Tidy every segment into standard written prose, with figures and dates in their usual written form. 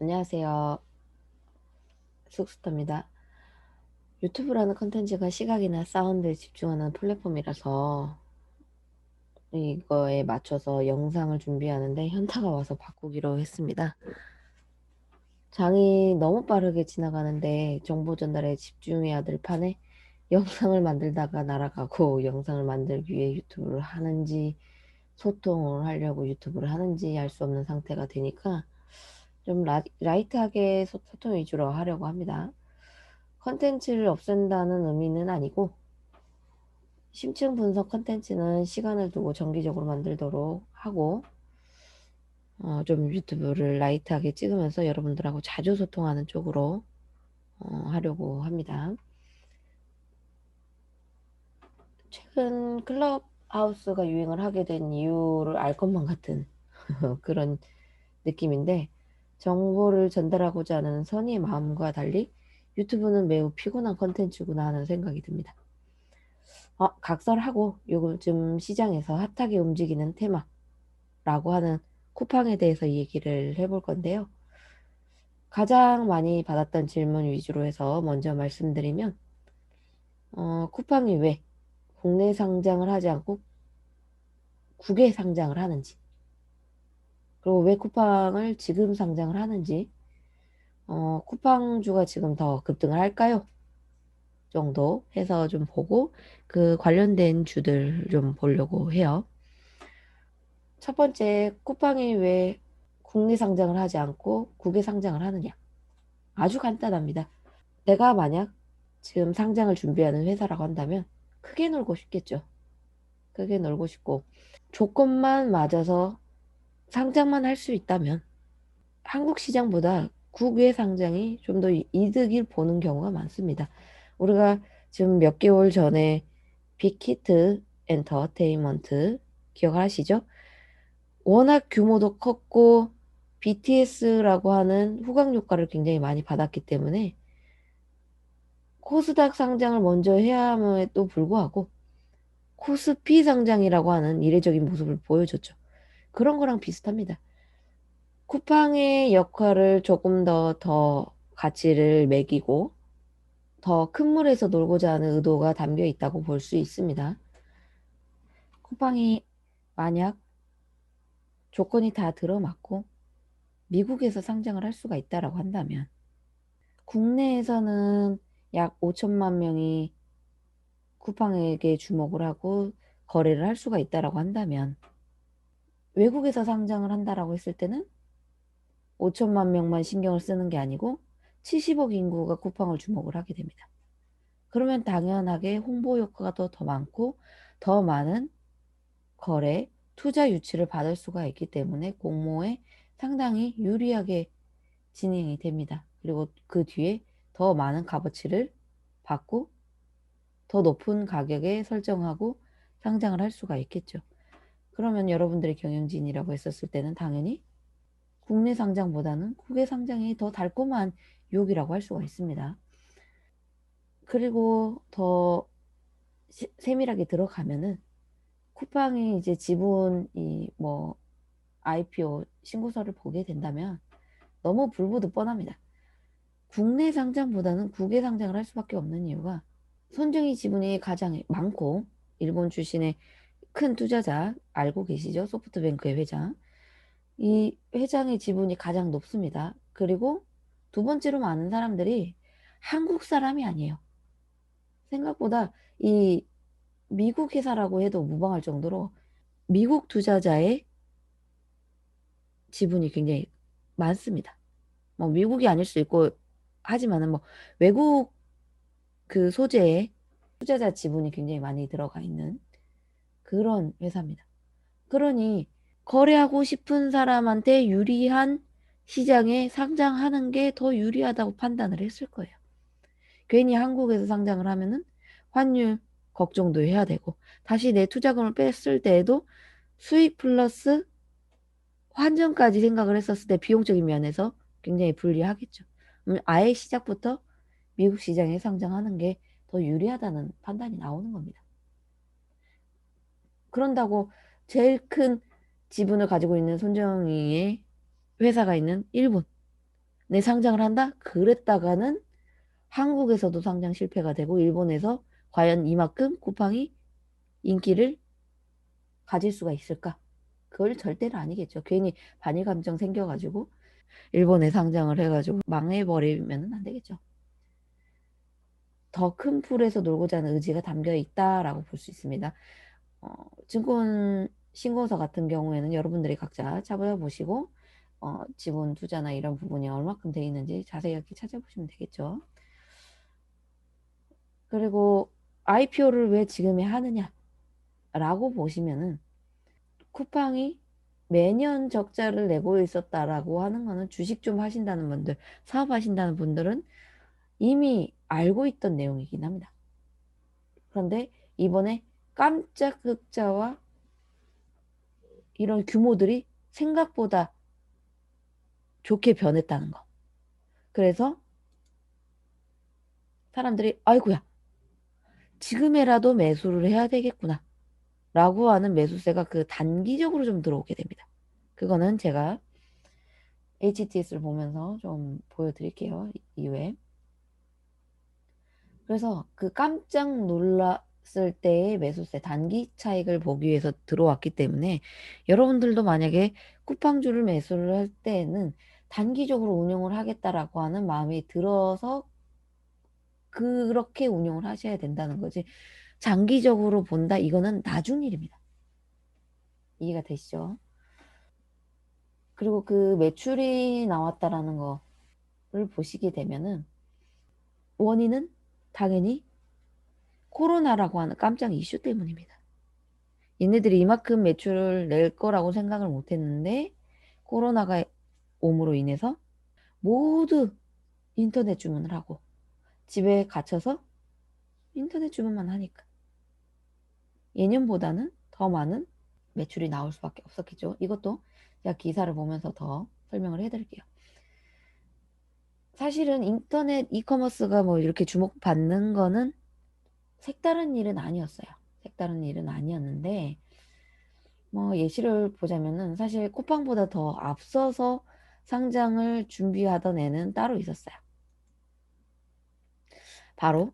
안녕하세요. 쑥스터입니다. 유튜브라는 컨텐츠가 시각이나 사운드에 집중하는 플랫폼이라서 이거에 맞춰서 영상을 준비하는데 현타가 와서 바꾸기로 했습니다. 장이 너무 빠르게 지나가는데 정보 전달에 집중해야 될 판에 영상을 만들다가 날아가고 영상을 만들기 위해 유튜브를 하는지 소통을 하려고 유튜브를 하는지 알 수 없는 상태가 되니까 좀 라이트하게 소통 위주로 하려고 합니다. 컨텐츠를 없앤다는 의미는 아니고 심층 분석 컨텐츠는 시간을 두고 정기적으로 만들도록 하고 좀 유튜브를 라이트하게 찍으면서 여러분들하고 자주 소통하는 쪽으로 하려고 합니다. 최근 클럽하우스가 유행을 하게 된 이유를 알 것만 같은 그런 느낌인데 정보를 전달하고자 하는 선의의 마음과 달리 유튜브는 매우 피곤한 컨텐츠구나 하는 생각이 듭니다. 각설하고 요즘 시장에서 핫하게 움직이는 테마라고 하는 쿠팡에 대해서 얘기를 해볼 건데요. 가장 많이 받았던 질문 위주로 해서 먼저 말씀드리면 쿠팡이 왜 국내 상장을 하지 않고 국외 상장을 하는지, 그리고 왜 쿠팡을 지금 상장을 하는지, 쿠팡주가 지금 더 급등을 할까요? 정도 해서 좀 보고 그 관련된 주들 좀 보려고 해요. 첫 번째, 쿠팡이 왜 국내 상장을 하지 않고 국외 상장을 하느냐? 아주 간단합니다. 내가 만약 지금 상장을 준비하는 회사라고 한다면 크게 놀고 싶겠죠. 크게 놀고 싶고 조건만 맞아서 상장만 할 수 있다면 한국 시장보다 국외 상장이 좀 더 이득을 보는 경우가 많습니다. 우리가 지금 몇 개월 전에 빅히트 엔터테인먼트 기억하시죠? 워낙 규모도 컸고 BTS라고 하는 후광 효과를 굉장히 많이 받았기 때문에 코스닥 상장을 먼저 해야 함에도 불구하고 코스피 상장이라고 하는 이례적인 모습을 보여줬죠. 그런 거랑 비슷합니다. 쿠팡의 역할을 조금 더 가치를 매기고 더 큰 물에서 놀고자 하는 의도가 담겨 있다고 볼 수 있습니다. 쿠팡이 만약 조건이 다 들어맞고 미국에서 상장을 할 수가 있다라고 한다면 국내에서는 약 5천만 명이 쿠팡에게 주목을 하고 거래를 할 수가 있다라고 한다면 외국에서 상장을 한다라고 했을 때는 5천만 명만 신경을 쓰는 게 아니고 70억 인구가 쿠팡을 주목을 하게 됩니다. 그러면 당연하게 홍보 효과가 더 많고 더 많은 거래, 투자 유치를 받을 수가 있기 때문에 공모에 상당히 유리하게 진행이 됩니다. 그리고 그 뒤에 더 많은 값어치를 받고 더 높은 가격에 설정하고 상장을 할 수가 있겠죠. 그러면 여러분들의 경영진이라고 했었을 때는 당연히 국내 상장보다는 국외 상장이 더 달콤한 유혹이라고 할 수가 있습니다. 그리고 더 세밀하게 들어가면은 쿠팡이 이제 지분이 뭐 IPO 신고서를 보게 된다면 너무 불보듯 뻔합니다. 국내 상장보다는 국외 상장을 할 수밖에 없는 이유가 손정희 지분이 가장 많고 일본 출신의 큰 투자자 알고 계시죠? 소프트뱅크의 회장. 이 회장의 지분이 가장 높습니다. 그리고 두 번째로 많은 사람들이 한국 사람이 아니에요. 생각보다 이 미국 회사라고 해도 무방할 정도로 미국 투자자의 지분이 굉장히 많습니다. 뭐 미국이 아닐 수 있고 하지만은 뭐 외국 그 소재의 투자자 지분이 굉장히 많이 들어가 있는 그런 회사입니다. 그러니 거래하고 싶은 사람한테 유리한 시장에 상장하는 게 더 유리하다고 판단을 했을 거예요. 괜히 한국에서 상장을 하면은 환율 걱정도 해야 되고 다시 내 투자금을 뺐을 때에도 수익 플러스 환전까지 생각을 했었을 때 비용적인 면에서 굉장히 불리하겠죠. 아예 시작부터 미국 시장에 상장하는 게 더 유리하다는 판단이 나오는 겁니다. 그런다고 제일 큰 지분을 가지고 있는 손정희의 회사가 있는 일본. 상장을 한다? 그랬다가는 한국에서도 상장 실패가 되고 일본에서 과연 이만큼 쿠팡이 인기를 가질 수가 있을까? 그걸 절대로 아니겠죠. 괜히 반일 감정 생겨가지고 일본에 상장을 해가지고 망해버리면 안 되겠죠. 더 큰 풀에서 놀고자 하는 의지가 담겨 있다라고 볼 수 있습니다. 증권 신고서 같은 경우에는 여러분들이 각자 찾아보시고 지분 투자나 이런 부분이 얼마큼 돼 있는지 자세히 이렇게 찾아보시면 되겠죠. 그리고 IPO를 왜 지금에 하느냐라고 보시면은 쿠팡이 매년 적자를 내고 있었다라고 하는 거는 주식 좀 하신다는 분들, 사업하신다는 분들은 이미 알고 있던 내용이긴 합니다. 그런데 이번에 깜짝 흑자와 이런 규모들이 생각보다 좋게 변했다는 거. 그래서 사람들이 아이고야 지금이라도 매수를 해야 되겠구나 라고 하는 매수세가 그 단기적으로 좀 들어오게 됩니다. 그거는 제가 HTS를 보면서 좀 보여드릴게요. 이외에. 그래서 그 깜짝 놀랐을 때의 매수세 단기 차익을 보기 위해서 들어왔기 때문에 여러분들도 만약에 쿠팡주를 매수를 할 때에는 단기적으로 운용을 하겠다라고 하는 마음이 들어서 그렇게 운용을 하셔야 된다는 거지. 장기적으로 본다 이거는 나중 일입니다. 이해가 되시죠? 그리고 그 매출이 나왔다라는 거를 보시게 되면은 원인은 당연히 코로나라고 하는 깜짝 이슈 때문입니다. 얘네들이 이만큼 매출을 낼 거라고 생각을 못 했는데 코로나가 옴으로 인해서 모두 인터넷 주문을 하고 집에 갇혀서 인터넷 주문만 하니까 예년보다는 더 많은 매출이 나올 수밖에 없었겠죠. 이것도 제가 기사를 보면서 더 설명을 해드릴게요. 사실은 인터넷 이커머스가 뭐 이렇게 주목받는 거는 색다른 일은 아니었어요. 색다른 일은 아니었는데 뭐 예시를 보자면은 사실 쿠팡보다 더 앞서서 상장을 준비하던 애는 따로 있었어요. 바로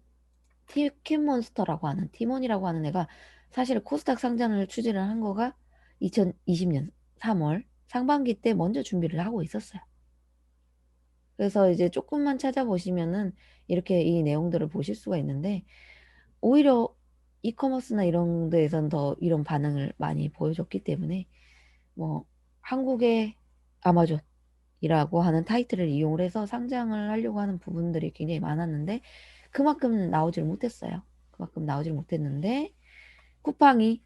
티켓몬스터라고 하는 티몬이라고 하는 애가 사실 코스닥 상장을 추진을 한 거가 2020년 3월 상반기 때 먼저 준비를 하고 있었어요. 그래서 이제 조금만 찾아보시면은 이렇게 이 내용들을 보실 수가 있는데 오히려 이커머스나 이런 데에선 더 이런 반응을 많이 보여줬기 때문에 뭐 한국의 아마존이라고 하는 타이틀을 이용을 해서 상장을 하려고 하는 부분들이 굉장히 많았는데 그만큼 나오질 못했어요. 그만큼 나오질 못했는데 쿠팡이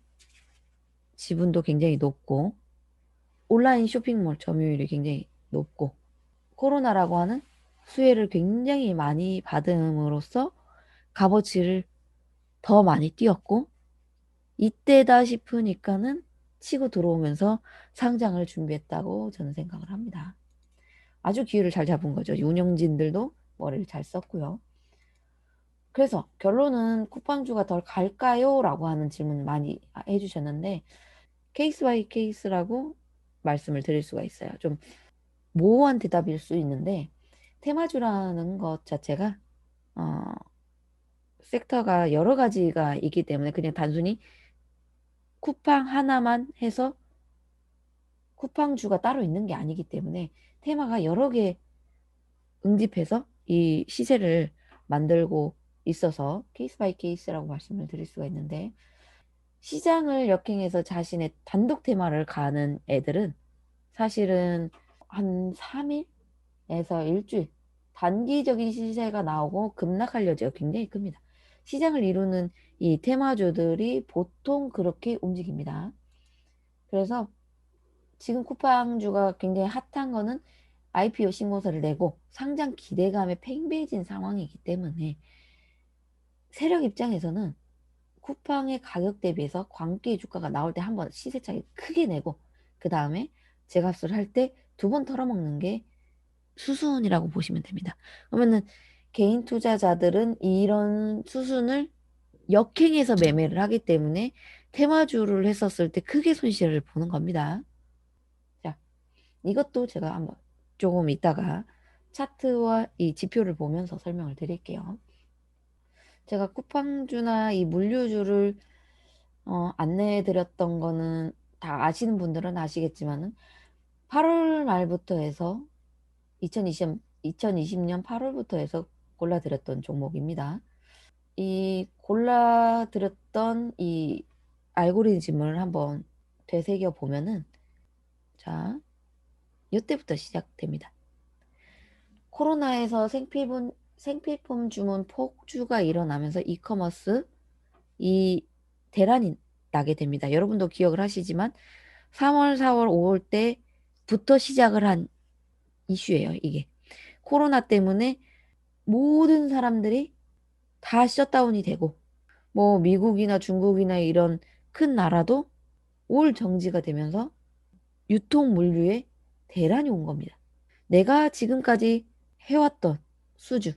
지분도 굉장히 높고 온라인 쇼핑몰 점유율이 굉장히 높고 코로나라고 하는 수혜를 굉장히 많이 받음으로써 값어치를 더 많이 띄었고 이때다 싶으니까는 치고 들어오면서 상장을 준비했다고 저는 생각을 합니다. 아주 기회를 잘 잡은 거죠. 운영진들도 머리를 잘 썼고요. 그래서 결론은 쿠팡주가 덜 갈까요? 라고 하는 질문 많이 해주셨는데 케이스 바이 케이스라고 말씀을 드릴 수가 있어요. 좀 모호한 대답일 수 있는데 테마주라는 것 자체가 어, 섹터가 여러 가지가 있기 때문에 그냥 단순히 쿠팡 하나만 해서 쿠팡주가 따로 있는 게 아니기 때문에 테마가 여러 개 응집해서 이 시세를 만들고 있어서 케이스 바이 케이스라고 말씀을 드릴 수가 있는데 시장을 역행해서 자신의 단독 테마를 가는 애들은 사실은 한 3일에서 일주일 단기적인 시세가 나오고 급락할 여지가 굉장히 큽니다. 시장을 이루는 이 테마주들이 보통 그렇게 움직입니다. 그래서 지금 쿠팡주가 굉장히 핫한 거는 IPO 신고서를 내고 상장 기대감에 팽배해진 상황이기 때문에 세력 입장에서는 쿠팡의 가격 대비해서 광기 주가가 나올 때 한번 시세 차익 크게 내고 그 다음에 제값을 할 때 두 번 털어먹는 게 수순이라고 보시면 됩니다. 그러면은 개인 투자자들은 이런 수순을 역행해서 매매를 하기 때문에 테마주를 했었을 때 크게 손실을 보는 겁니다. 자, 이것도 제가 한번 조금 이따가 차트와 이 지표를 보면서 설명을 드릴게요. 제가 쿠팡주나 이 물류주를 안내해 드렸던 거는 다 아시는 분들은 아시겠지만은 8월 말부터 해서 2020년 8월부터 해서 골라드렸던 종목입니다. 이 골라드렸던 이 알고리즘을 한번 되새겨 보면은, 자, 이때부터 시작됩니다. 코로나에서 생필품 주문 폭주가 일어나면서 이커머스 이 대란이 나게 됩니다. 여러분도 기억을 하시지만 3월, 4월, 5월 때부터 시작을 한 이슈예요, 이게. 코로나 때문에 모든 사람들이 다 셧다운이 되고, 뭐 미국이나 중국이나 이런 큰 나라도 올 정지가 되면서 유통 물류에 대란이 온 겁니다. 내가 지금까지 해왔던 수주,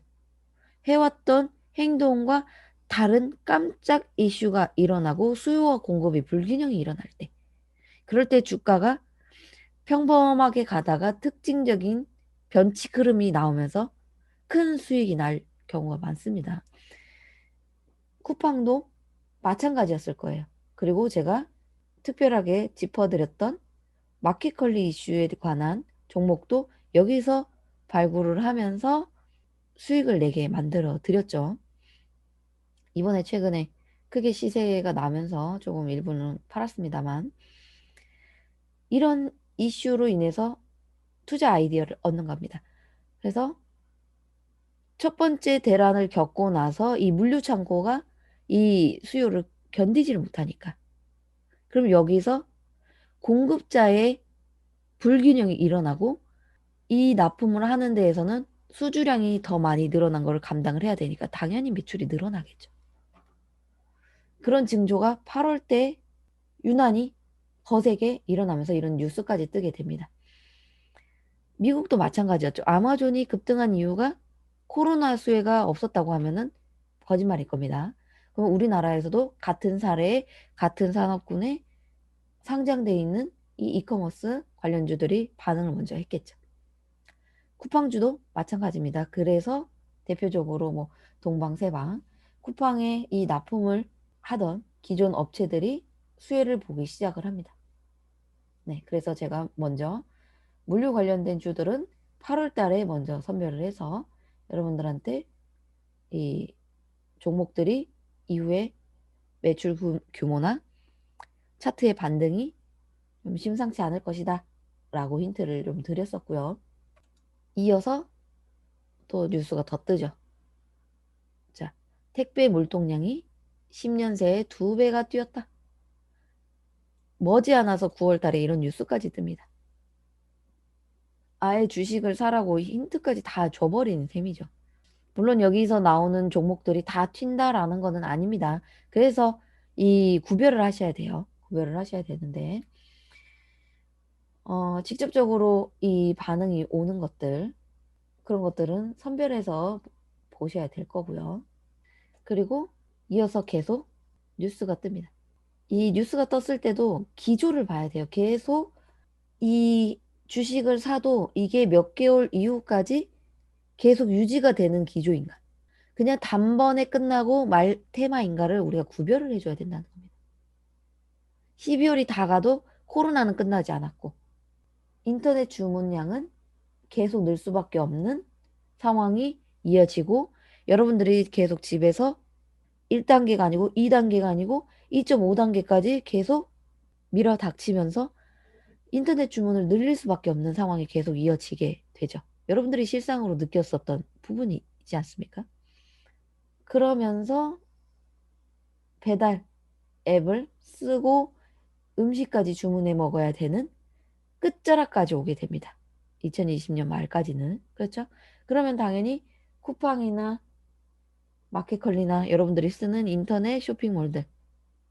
해왔던 행동과 다른 깜짝 이슈가 일어나고 수요와 공급이 불균형이 일어날 때, 그럴 때 주가가 평범하게 가다가 특징적인 변칙 흐름이 나오면서 큰 수익이 날 경우가 많습니다. 쿠팡도 마찬가지였을 거예요. 그리고 제가 특별하게 짚어드렸던 마켓컬리 이슈에 관한 종목도 여기서 발굴을 하면서 수익을 내게 만들어 드렸죠. 이번에 최근에 크게 시세가 나면서 조금 일부는 팔았습니다만, 이런 이슈로 인해서 투자 아이디어를 얻는 겁니다. 그래서 첫 번째 대란을 겪고 나서 이 물류 창고가 이 수요를 견디지를 못하니까, 그럼 여기서 공급자의 불균형이 일어나고 이 납품을 하는 데에서는 수주량이 더 많이 늘어난 걸 감당을 해야 되니까 당연히 매출이 늘어나겠죠. 그런 징조가 8월 때 유난히 거세게 일어나면서 이런 뉴스까지 뜨게 됩니다. 미국도 마찬가지였죠. 아마존이 급등한 이유가 코로나 수혜가 없었다고 하면은 거짓말일 겁니다. 그럼 우리나라에서도 같은 사례에 같은 산업군에 상장돼 있는 이 이커머스 관련주들이 반응을 먼저 했겠죠. 쿠팡주도 마찬가지입니다. 그래서 대표적으로 뭐 동방세방, 쿠팡에 이 납품을 하던 기존 업체들이 수혜를 보기 시작을 합니다. 네, 그래서 제가 먼저 물류 관련된 주들은 8월 달에 먼저 선별을 해서 여러분들한테 이 종목들이 이후에 매출 규모나 차트의 반등이 좀 심상치 않을 것이다 라고 힌트를 좀 드렸었고요. 이어서 또 뉴스가 더 뜨죠. 자, 택배 물동량이 10년 새에 2배가 뛰었다. 머지않아서 9월 달에 이런 뉴스까지 뜹니다. 아예 주식을 사라고 힌트까지 다 줘버리는 셈이죠. 물론 여기서 나오는 종목들이 다 튄다라는 것은 아닙니다. 그래서 이 구별을 하셔야 돼요. 구별을 하셔야 되는데, 직접적으로 이 반응이 오는 것들, 그런 것들은 선별해서 보셔야 될 거고요. 그리고 이어서 계속 뉴스가 뜹니다. 이 뉴스가 떴을 때도 기조를 봐야 돼요. 계속 이 주식을 사도 이게 몇 개월 이후까지 계속 유지가 되는 기조인가, 그냥 단번에 끝나고 말 테마인가를 우리가 구별을 해줘야 된다는 겁니다. 12월이 다 가도 코로나는 끝나지 않았고 인터넷 주문량은 계속 늘 수밖에 없는 상황이 이어지고, 여러분들이 계속 집에서 1단계가 아니고 2단계가 아니고 2.5단계까지 계속 밀어 닥치면서 인터넷 주문을 늘릴 수밖에 없는 상황이 계속 이어지게 되죠. 여러분들이 실상으로 느꼈었던 부분이 있지 않습니까? 그러면서 배달 앱을 쓰고 음식까지 주문해 먹어야 되는 끝자락까지 오게 됩니다. 2020년 말까지는. 그렇죠? 그러면 당연히 쿠팡이나 마켓컬리나 여러분들이 쓰는 인터넷 쇼핑몰들,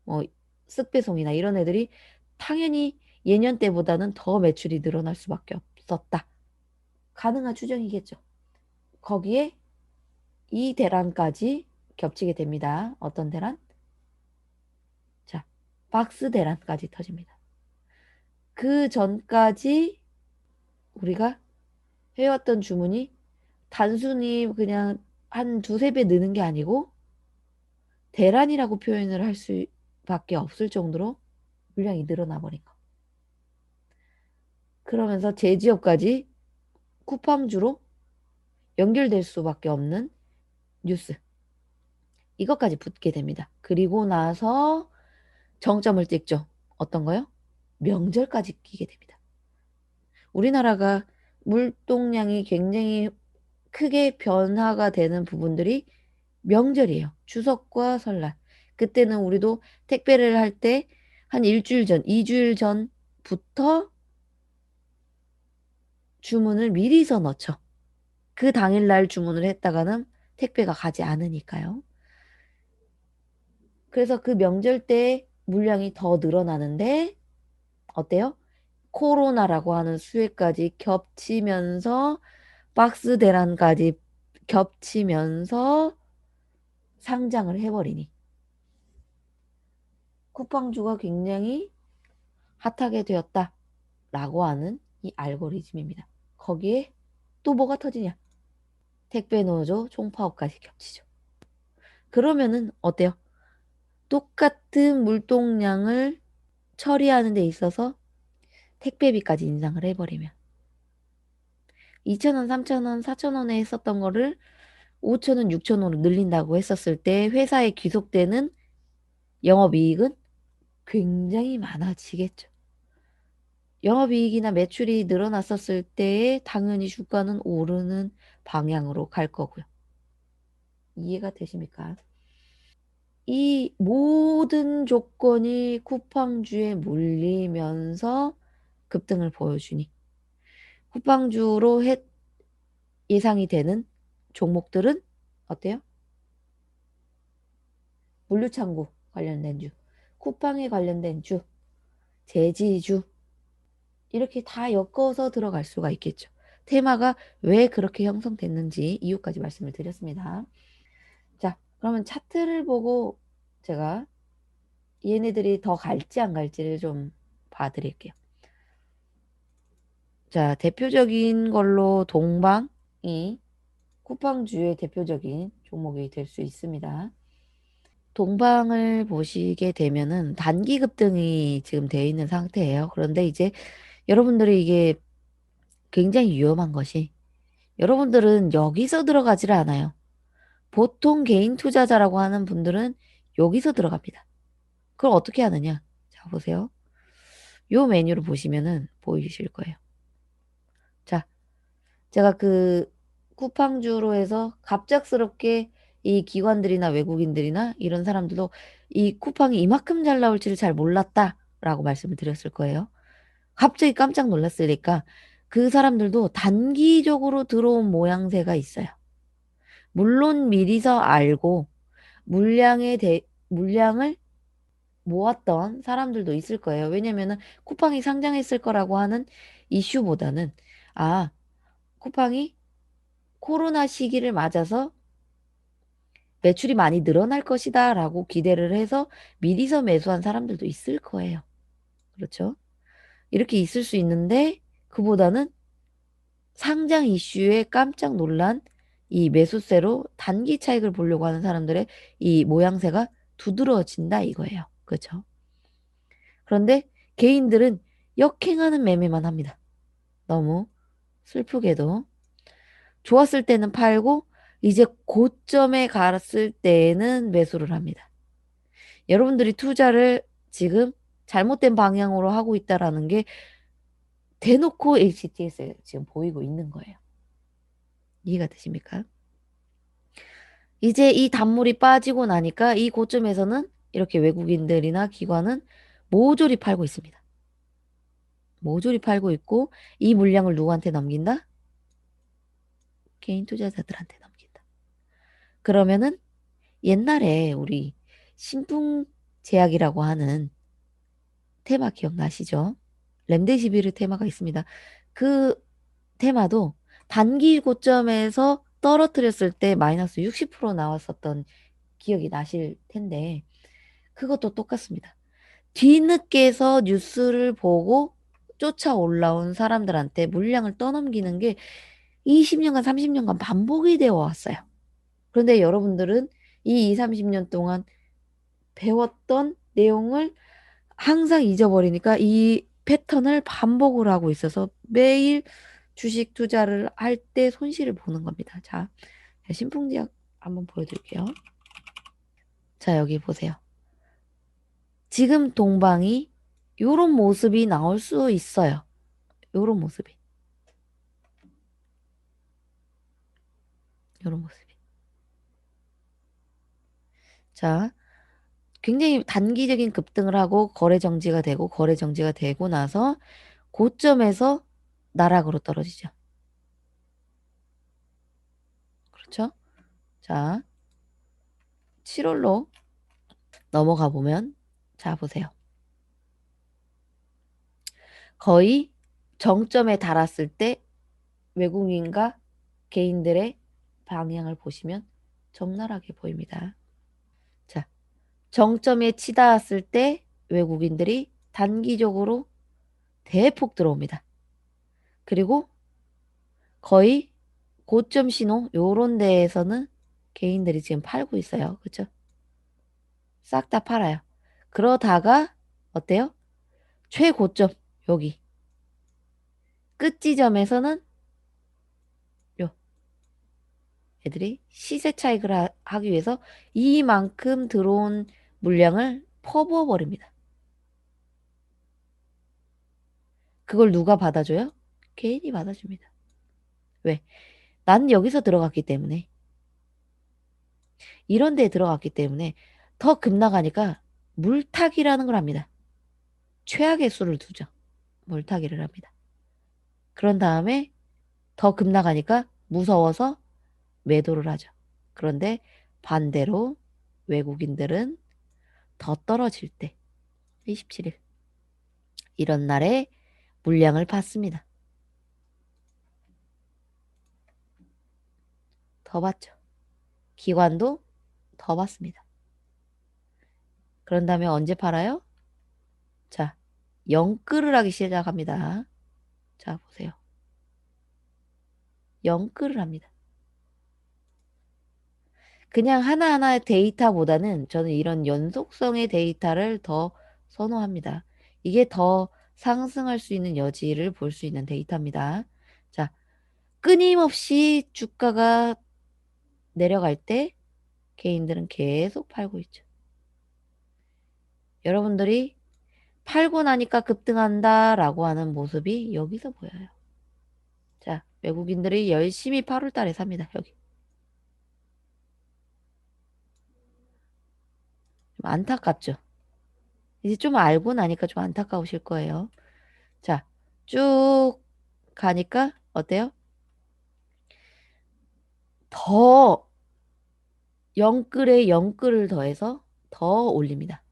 뭐 쓱배송이나 이런 애들이 당연히 예년 때보다는 더 매출이 늘어날 수밖에 없었다. 가능한 추정이겠죠. 거기에 이 대란까지 겹치게 됩니다. 어떤 대란? 자, 박스 대란까지 터집니다. 그 전까지 우리가 해왔던 주문이 단순히 그냥 한 두세 배 느는 게 아니고 대란이라고 표현을 할 수밖에 없을 정도로 물량이 늘어나 버린 거. 그러면서 제지업까지 쿠팡주로 연결될 수밖에 없는 뉴스. 이것까지 붙게 됩니다. 그리고 나서 정점을 찍죠. 어떤 거요? 명절까지 끼게 됩니다. 우리나라가 물동량이 굉장히 크게 변화가 되는 부분들이 명절이에요. 추석과 설날. 그때는 우리도 택배를 할 때 한 일주일 전, 2주일 전부터 주문을 미리서 넣죠. 그 당일날 주문을 했다가는 택배가 가지 않으니까요. 그래서 그 명절 때 물량이 더 늘어나는데 어때요? 코로나라고 하는 수혜까지 겹치면서 박스 대란까지 겹치면서 상장을 해버리니 쿠팡주가 굉장히 핫하게 되었다라고 하는 이 알고리즘입니다. 거기에 또 뭐가 터지냐? 택배 노조 총파업까지 겹치죠. 그러면은 어때요? 똑같은 물동량을 처리하는 데 있어서 택배비까지 인상을 해버리면 2,000원, 3,000원, 4,000원에 했었던 거를 5,000원, 6,000원으로 늘린다고 했었을 때 회사에 귀속되는 영업이익은 굉장히 많아지겠죠. 영업이익이나 매출이 늘어났었을 때에 당연히 주가는 오르는 방향으로 갈 거고요. 이해가 되십니까? 이 모든 조건이 쿠팡주에 몰리면서 급등을 보여주니 쿠팡주로 예상이 되는 종목들은 어때요? 물류창고 관련된 주, 쿠팡에 관련된 주, 제지주 이렇게 다 엮어서 들어갈 수가 있겠죠. 테마가 왜 그렇게 형성됐는지 이유까지 말씀을 드렸습니다. 자, 그러면 차트를 보고 제가 얘네들이 더 갈지 안 갈지를 좀 봐드릴게요. 자, 대표적인 걸로 동방이 쿠팡주의 대표적인 종목이 될 수 있습니다. 동방을 보시게 되면은 단기 급등이 지금 되어 있는 상태예요. 그런데 이제 여러분들이 이게 굉장히 위험한 것이 여러분들은 여기서 들어가지를 않아요. 보통 개인 투자자라고 하는 분들은 여기서 들어갑니다. 그걸 어떻게 하느냐? 자, 보세요. 요 메뉴를 보시면은 보이실 거예요. 자, 제가 그 쿠팡주로 해서 갑작스럽게 이 기관들이나 외국인들이나 이런 사람들도 이 쿠팡이 이만큼 잘 나올지를 잘 몰랐다라고 말씀을 드렸을 거예요. 갑자기 깜짝 놀랐으니까 그 사람들도 단기적으로 들어온 모양새가 있어요. 물론 미리서 알고 물량을 모았던 사람들도 있을 거예요. 왜냐면은 쿠팡이 상장했을 거라고 하는 이슈보다는 아, 쿠팡이 코로나 시기를 맞아서 매출이 많이 늘어날 것이다 라고 기대를 해서 미리서 매수한 사람들도 있을 거예요. 그렇죠? 이렇게 있을 수 있는데 그보다는 상장 이슈에 깜짝 놀란 이 매수세로 단기 차익을 보려고 하는 사람들의 이 모양새가 두드러진다 이거예요. 그렇죠? 그런데 개인들은 역행하는 매매만 합니다. 너무 슬프게도 좋았을 때는 팔고 이제 고점에 갔을 때는 매수를 합니다. 여러분들이 투자를 지금 잘못된 방향으로 하고 있다라는 게 대놓고 HTS에 지금 보이고 있는 거예요. 이해가 되십니까? 이제 이 단물이 빠지고 나니까 이 고점에서는 이렇게 외국인들이나 기관은 모조리 팔고 있습니다. 모조리 팔고 있고 이 물량을 누구한테 넘긴다? 개인 투자자들한테 넘긴다. 그러면은 옛날에 우리 신풍제약이라고 하는 테마 기억나시죠? 렘데시비르 테마가 있습니다. 그 테마도 단기 고점에서 떨어뜨렸을 때 마이너스 60% 나왔었던 기억이 나실 텐데 그것도 똑같습니다. 뒤늦게서 뉴스를 보고 쫓아 올라온 사람들한테 물량을 떠넘기는 게 20년간, 30년간 반복이 되어 왔어요. 그런데 여러분들은 이 2, 30년 동안 배웠던 내용을 항상 잊어버리니까 이 패턴을 반복을 하고 있어서 매일 주식 투자를 할 때 손실을 보는 겁니다. 자, 신풍지약 한번 보여드릴게요. 자, 여기 보세요. 지금 동방이 요런 모습이 나올 수 있어요. 요런 모습이. 요런 모습이. 자, 굉장히 단기적인 급등을 하고 거래 정지가 되고 거래 정지가 되고 나서 고점에서 나락으로 떨어지죠. 그렇죠? 자, 7월로 넘어가 보면 자, 보세요. 거의 정점에 달았을 때 외국인과 개인들의 방향을 보시면 적나라하게 보입니다. 자, 정점에 치닿았을 때 외국인들이 단기적으로 대폭 들어옵니다. 그리고 거의 고점 신호 요런 데에서는 개인들이 지금 팔고 있어요. 그렇죠? 싹 다 팔아요. 그러다가 어때요? 최고점 여기 끝 지점에서는 요 애들이 시세 차익을 하기 위해서 이만큼 들어온 물량을 퍼부어 버립니다. 그걸 누가 받아줘요? 개인이 받아줍니다. 왜? 난 여기서 들어갔기 때문에 이런 데에 들어갔기 때문에 더 급나가니까 물타기라는 걸 합니다. 최악의 수를 두죠. 물타기를 합니다. 그런 다음에 더 급나가니까 무서워서 매도를 하죠. 그런데 반대로 외국인들은 더 떨어질 때 27일 이런 날에 물량을 받습니다. 더 받죠. 기관도 더 받습니다. 그런 다음에 언제 팔아요? 자, 영끌을 하기 시작합니다. 자, 보세요. 영끌을 합니다. 그냥 하나하나의 데이터보다는 저는 이런 연속성의 데이터를 더 선호합니다. 이게 더 상승할 수 있는 여지를 볼 수 있는 데이터입니다. 자, 끊임없이 주가가 내려갈 때 개인들은 계속 팔고 있죠. 여러분들이 팔고 나니까 급등한다라고 하는 모습이 여기서 보여요. 자, 외국인들이 열심히 8월 달에 삽니다. 여기. 좀 안타깝죠. 이제 좀 알고 나니까 좀 안타까우실 거예요. 자, 쭉 가니까 어때요? 더 영끌에 영끌을 더해서 더 올립니다.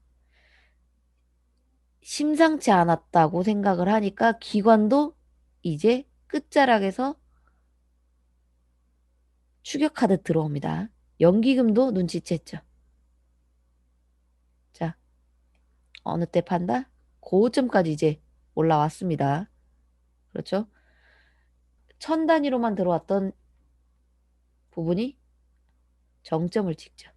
심상치 않았다고 생각을 하니까 기관도 이제 끝자락에서 추격하듯 들어옵니다. 연기금도 눈치챘죠. 자, 어느 때 판다? 고점까지 이제 올라왔습니다. 그렇죠? 천 단위로만 들어왔던 부분이 정점을 찍죠.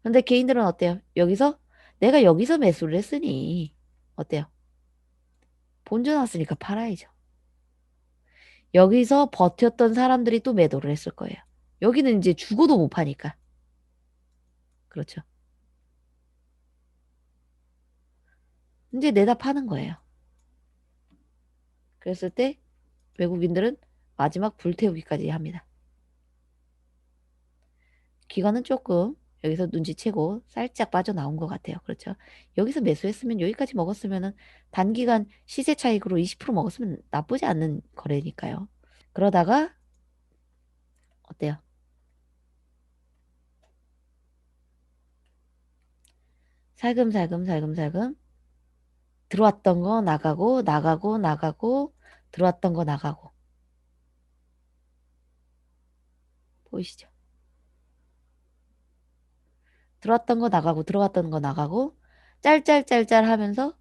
근데 개인들은 어때요? 여기서 내가 여기서 매수를 했으니 어때요? 본전 왔으니까 팔아야죠. 여기서 버텼던 사람들이 또 매도를 했을 거예요. 여기는 이제 죽어도 못 파니까. 그렇죠. 이제 내다 파는 거예요. 그랬을 때 외국인들은 마지막 불태우기까지 합니다. 기관은 조금 여기서 눈치채고 살짝 빠져나온 것 같아요. 그렇죠. 여기서 매수했으면 여기까지 먹었으면은 단기간 시세 차익으로 20% 먹었으면 나쁘지 않는 거래니까요. 그러다가 어때요? 살금살금 살금살금 들어왔던 거 나가고 나가고 나가고 들어왔던 거 나가고 보이시죠? 들어왔던 거 나가고 들어왔던 거 나가고 짤짤짤짤 하면서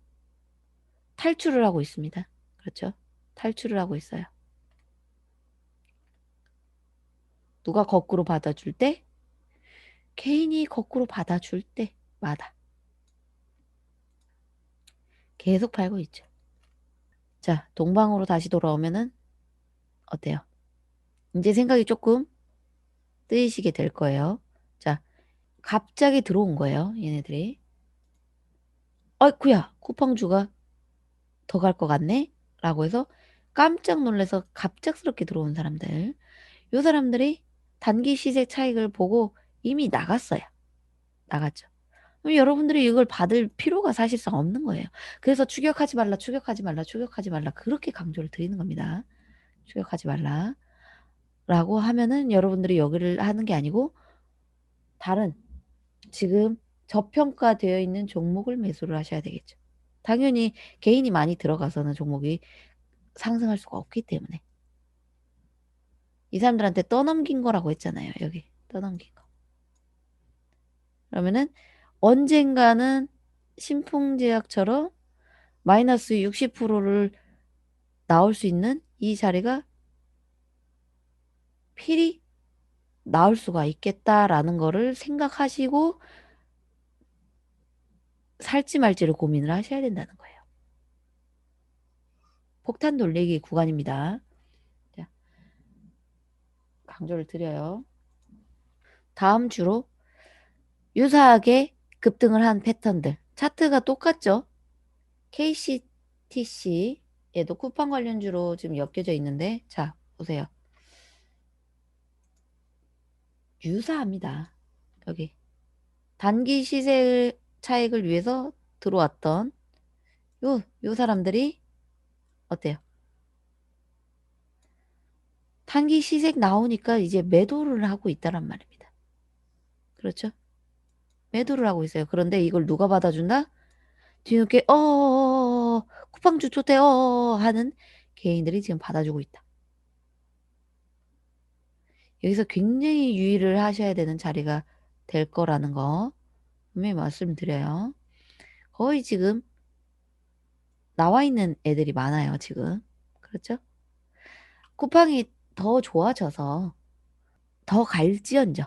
탈출을 하고 있습니다. 그렇죠? 탈출을 하고 있어요. 누가 거꾸로 받아줄 때? 개인이 거꾸로 받아줄 때마다 계속 팔고 있죠. 자, 동방으로 다시 돌아오면은 어때요? 이제 생각이 조금 뜨이시게 될 거예요. 자, 갑자기 들어온 거예요. 얘네들이. 어이쿠야, 쿠팡주가 더 갈 것 같네? 라고 해서 깜짝 놀라서 갑작스럽게 들어온 사람들. 요 사람들이 단기 시세 차익을 보고 이미 나갔어요. 나갔죠. 그럼 여러분들이 이걸 받을 필요가 사실상 없는 거예요. 그래서 추격하지 말라, 추격하지 말라, 추격하지 말라. 그렇게 강조를 드리는 겁니다. 추격하지 말라. 라고 하면은 여러분들이 여기를 하는 게 아니고 다른 지금 저평가되어 있는 종목을 매수를 하셔야 되겠죠. 당연히 개인이 많이 들어가서는 종목이 상승할 수가 없기 때문에. 이 사람들한테 떠넘긴 거라고 했잖아요. 여기 떠넘긴 거. 그러면은 언젠가는 신풍제약처럼 마이너스 60%를 나올 수 있는 이 자리가 필히 나올 수가 있겠다라는 거를 생각하시고 살지 말지를 고민을 하셔야 된다는 거예요. 폭탄 돌리기 구간입니다. 자, 강조를 드려요. 다음 주로 유사하게 급등을 한 패턴들. 차트가 똑같죠? KCTC에도 쿠팡 관련주로 지금 엮여져 있는데, 자, 보세요. 유사합니다. 여기. 단기 시세 차익을 위해서 들어왔던 요 사람들이 어때요? 단기 시색 나오니까 이제 매도를 하고 있다란 말입니다. 그렇죠? 매도를 하고 있어요. 그런데 이걸 누가 받아준다? 뒤늦게 쿠팡주 좋대 하는 개인들이 지금 받아주고 있다. 여기서 굉장히 유의를 하셔야 되는 자리가 될 거라는 거 분명히 말씀드려요. 거의 지금 나와 있는 애들이 많아요, 지금. 그렇죠? 쿠팡이 더 좋아져서 더 갈지언정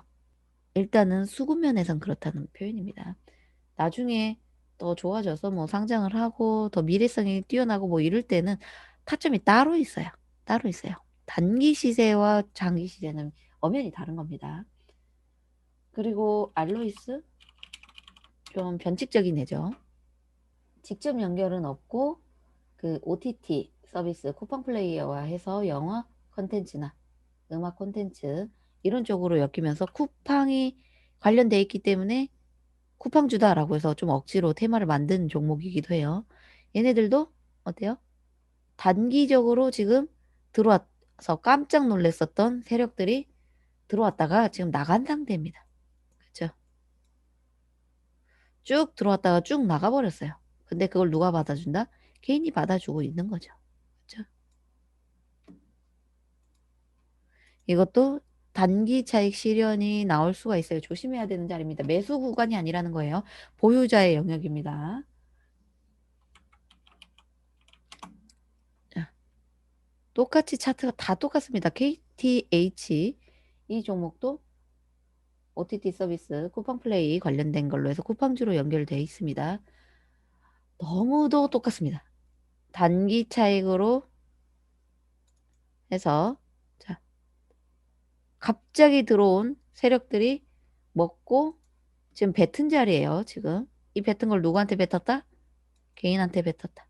일단은 수급 면에선 그렇다는 표현입니다. 나중에 더 좋아져서 뭐 상장을 하고 더 미래성이 뛰어나고 뭐 이럴 때는 타점이 따로 있어요. 따로 있어요. 단기 시세와 장기 시세는 엄연히 다른 겁니다. 그리고 알로이스 좀 변칙적인 애죠. 직접 연결은 없고 그 OTT 서비스 쿠팡 플레이어와 해서 영화 컨텐츠나 음악 콘텐츠 이런 쪽으로 엮이면서 쿠팡이 관련돼 있기 때문에 쿠팡주다라고 해서 좀 억지로 테마를 만든 종목이기도 해요. 얘네들도 어때요? 단기적으로 지금 들어와서 깜짝 놀랐었던 세력들이 들어왔다가 지금 나간 상태입니다. 그렇죠? 쭉 들어왔다가 쭉 나가버렸어요. 근데 그걸 누가 받아준다? 개인이 받아주고 있는 거죠. 그렇죠? 이것도 단기 차익 실현이 나올 수가 있어요. 조심해야 되는 자리입니다. 매수 구간이 아니라는 거예요. 보유자의 영역입니다. 자, 똑같이 차트가 다 똑같습니다. KTH 이 종목도 OTT 서비스 쿠팡 플레이 관련된 걸로 해서 쿠팡주로 연결되어 있습니다. 너무도 똑같습니다. 단기 차익으로 해서 자, 갑자기 들어온 세력들이 먹고 지금 뱉은 자리예요. 지금 이 뱉은 걸 누구한테 뱉었다? 개인한테 뱉었다.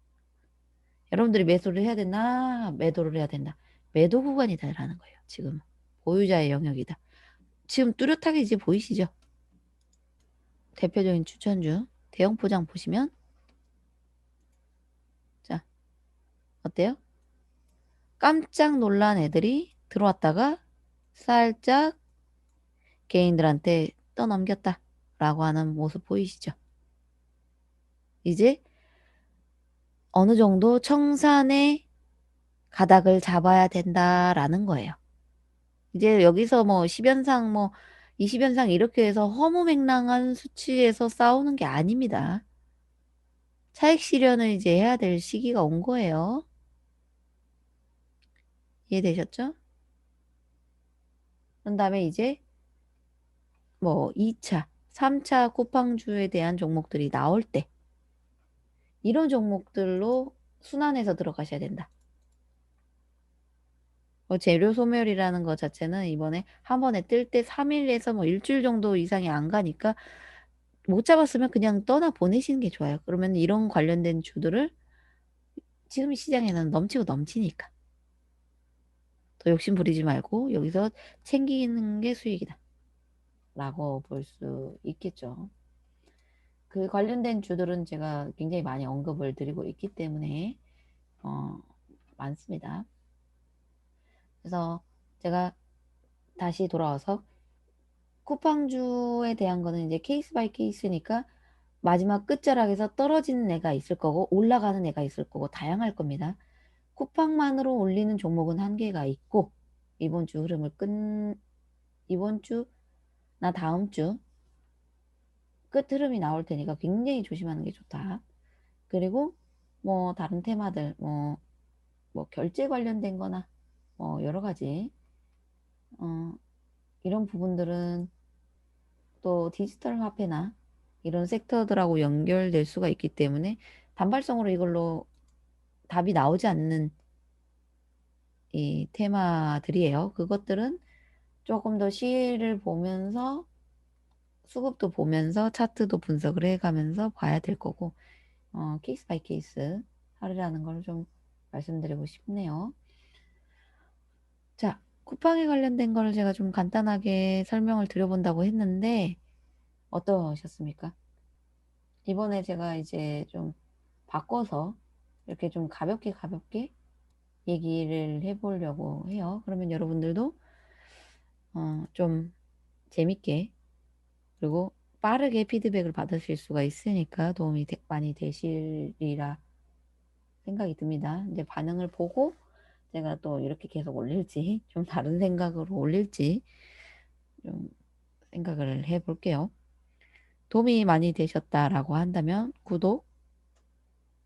여러분들이 매수를 해야 되나 매도를 해야 된다. 매도 구간이다라는 거예요. 지금 보유자의 영역이다. 지금 뚜렷하게 이제 보이시죠? 대표적인 추천주 대형 포장 보시면 자 어때요? 깜짝 놀란 애들이 들어왔다가 살짝 개인들한테 떠넘겼다 라고 하는 모습 보이시죠? 이제 어느 정도 청산의 가닥을 잡아야 된다라는 거예요. 이제 여기서 뭐 10연상 뭐 20연상 이렇게 해서 허무맹랑한 수치에서 싸우는 게 아닙니다. 차익 실현을 이제 해야 될 시기가 온 거예요. 이해되셨죠? 그런 다음에 이제 뭐 2차, 3차 쿠팡주에 대한 종목들이 나올 때 이런 종목들로 순환해서 들어가셔야 된다. 재료 소멸이라는 것 자체는 이번에 한 번에 뜰 때 3일에서 뭐 일주일 정도 이상이 안 가니까 못 잡았으면 그냥 떠나 보내시는 게 좋아요. 그러면 이런 관련된 주들을 지금 시장에는 넘치고 넘치니까 더 욕심 부리지 말고 여기서 챙기는 게 수익이다 라고 볼 수 있겠죠. 그 관련된 주들은 제가 굉장히 많이 언급을 드리고 있기 때문에 어, 많습니다. 그래서 제가 다시 돌아와서 쿠팡주에 대한 거는 이제 케이스 바이 케이스니까 마지막 끝자락에서 떨어지는 애가 있을 거고 올라가는 애가 있을 거고 다양할 겁니다. 쿠팡만으로 올리는 종목은 한계가 있고 이번 주 흐름을 끝 이번 주나 다음 주 끝 흐름이 나올 테니까 굉장히 조심하는 게 좋다. 그리고 뭐 다른 테마들 뭐 결제 관련된 거나 뭐 여러 가지 어, 이런 부분들은 또 디지털 화폐나 이런 섹터들하고 연결될 수가 있기 때문에 단발성으로 이걸로 답이 나오지 않는 이 테마들이에요. 그것들은 조금 더 시를 보면서 수급도 보면서 차트도 분석을 해가면서 봐야 될 거고 케이스 바이 케이스 하루라는 걸 좀 말씀드리고 싶네요. 자, 쿠팡에 관련된 거를 제가 좀 간단하게 설명을 드려본다고 했는데 어떠셨습니까? 이번에 제가 이제 좀 바꿔서 이렇게 좀 가볍게 가볍게 얘기를 해보려고 해요. 그러면 여러분들도 좀 재밌게 그리고 빠르게 피드백을 받으실 수가 있으니까 도움이 많이 되시리라 생각이 듭니다. 이제 반응을 보고 제가 또 이렇게 계속 올릴지 좀 다른 생각으로 올릴지 좀 생각을 해볼게요. 도움이 많이 되셨다라고 한다면 구독,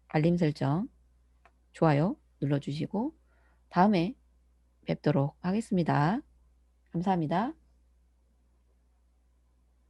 알림 설정, 좋아요 눌러주시고 다음에 뵙도록 하겠습니다. 감사합니다.